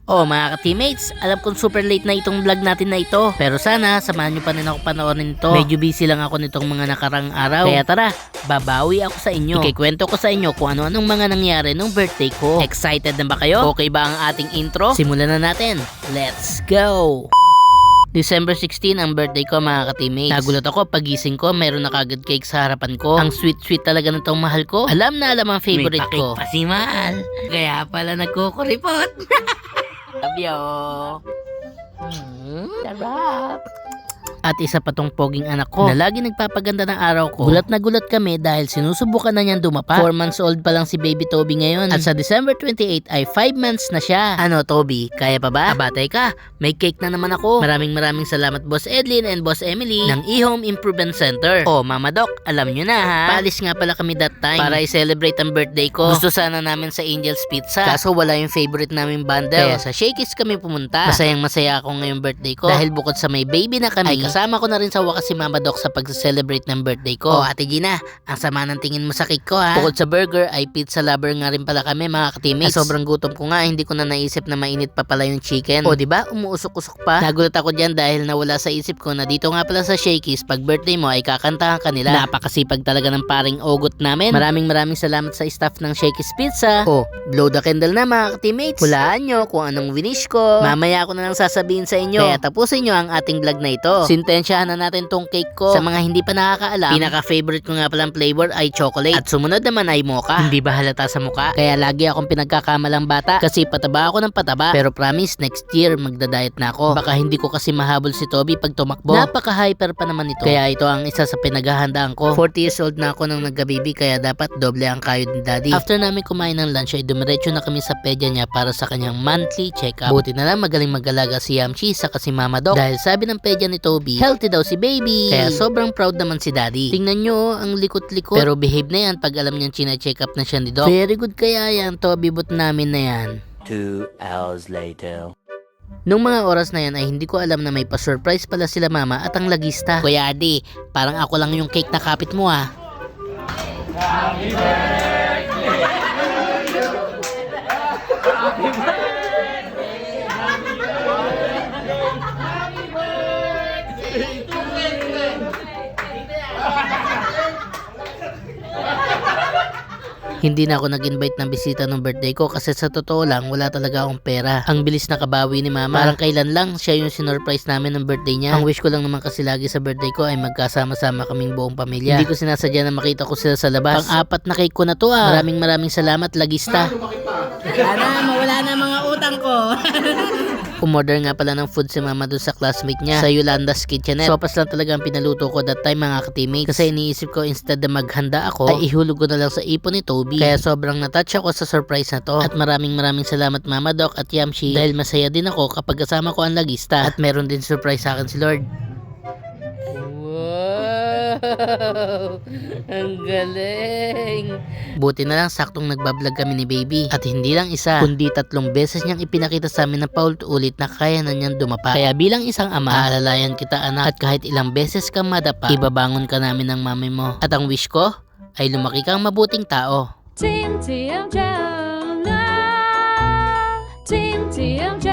Oh mga ka-teammates, alam kong super late na itong vlog natin na ito. Pero sana, samahan nyo pa rin ako panoorin ito. Medyo busy lang ako nitong mga nakarang araw. Kaya tara, babawi ako sa inyo. Ikikwento ko sa inyo kung ano-anong mga nangyari nung birthday ko. Excited na ba kayo? Okay ba ang ating intro? Simulan na natin. Let's go! December 16 ang birthday ko mga ka-teammates. Nagulat ako pagising ko, meron na kagad cake sa harapan ko. Ang sweet-sweet talaga nitong mahal ko. Alam na alam ang favorite ko. May pa si mahal. Kaya pala nagkukuripot. Abyo. Sarap. At isa pa tong poging anak ko na lagi nagpapaganda ng araw ko. Gulat na gulat kami dahil sinusubukan na niyang dumapa. 4 months old pa lang si baby Toby ngayon. At sa December 28 ay 5 months na siya. Ano Toby, kaya pa ba? Abatay ka, may cake na naman ako. Maraming salamat Boss Edlin and Boss Emily ng eHome Improvement Center. Oh Mama Doc, alam nyo na ha. Paalis nga pala kami that time para i-celebrate ang birthday ko. Gusto sana namin sa Angel's Pizza. Kaso wala yung favorite naming bundle. Kaya sa Shakey's kami pumunta. Masayang masaya ako ngayong birthday ko. Dahil bukod sa may baby na kami, ay kasama ko na rin sa wakas si Mama Doc sa pag-celebrate ng birthday ko. Oh Ate Gina, ang sama ng tingin mo sa cake ko ha. Bukod sa burger ay pizza lover nga rin pala kami mga ka-teammates. Sobrang gutom ko nga, hindi ko na naisip na mainit pa pala yung chicken. O diba, umuusok-usok pa. Nagulat ako dyan dahil nawala sa isip ko na dito nga pala sa Shakey's pag birthday mo ay kakantahan ka nila. Napakasipag talaga ng paring ogot namin. Maraming salamat sa staff ng Shakey's Pizza. Oh, blow the candle na mga ka-teammates. Hulaan nyo kung anong winish ko. Mamaya ko na lang sasabihin sa inyo. Kaya tapusin nyo ang ating vlog na ito. Sintensyahan na natin tong cake ko. Sa mga hindi pa nakakaalam, pinaka-favorite ko nga palang flavor ay chocolate. At sumunod naman ay mocha. Hindi ba halata sa mukha? Kaya lagi akong pinagkakamalang bata kasi pataba ako ng pataba. Pero promise, next year magda-diet na ako. Baka hindi ko kasi mahabol si Toby pag tumakbo. Napaka-hyper pa naman ito. Kaya ito ang isa sa pinaghahandaan ko. 40 years old na ako nang nagka-baby kaya dapat doble ang kayod ni daddy. After namin kumain ng lunch ay dumiretso na kami sa pedya niya para sa kanyang monthly check-up. Buti na lang magaling mag-alaga si Yamchi sa kasi Mama Doc. Dahil sabi ng pedya ni Toby, healthy daw si baby. Kaya sobrang proud naman si daddy. Tingnan nyo, ang likot-likot. Pero behave na yan pag alam niyang china-check up na siya ni Doc. Very good kaya yan, Toby, but namin na yan. 2 hours later. Nung mga oras na yan ay hindi ko alam na may pa-surprise pala sila mama at ang lagista. Kuya Adi, parang ako lang yung cake na kapit mo ah. Happy birthday! Happy birthday! Hindi na ako nag-invite ng bisita ng birthday ko kasi sa totoo lang wala talaga akong pera. Ang bilis na kabawi ni mama. Parang kailan lang siya yung sinurprise namin ng birthday niya. Ang wish ko lang naman kasi lagi sa birthday ko ay magkasama-sama kaming buong pamilya. Hindi ko sinasadya na makita ko sila sa labas. Pang-apat na cake ko na to ah. Maraming salamat lagista. Sana mawala na mga utang ko. Umorder nga pala ng food si mama dun sa classmate niya sa Yolanda's Kitchenette. Sopas lang talaga ang pinaluto ko that time mga ka-teammates. Kasi iniisip ko instead na maghanda ako ay ihulog ko na lang sa ipon ni Toby. Kaya sobrang natouch ako sa surprise na to. At maraming salamat Mama Doc at Yamchi dahil masaya din ako kapag kasama ko ang lagista. At meron din surprise sa akin si Lord. Wow! Ang galing! Buti na lang saktong nagbablog kami ni baby. At hindi lang isa, kundi 3 beses niyang ipinakita sa amin na paulit-ulit na kaya na niyang dumapa. Kaya bilang isang ama, aalalayan kita anak. At kahit ilang beses kang madapa, ibabangon ka namin ng mami mo. At ang wish ko ay lumaki kang mabuting tao. Team TMJ, Team TMJ.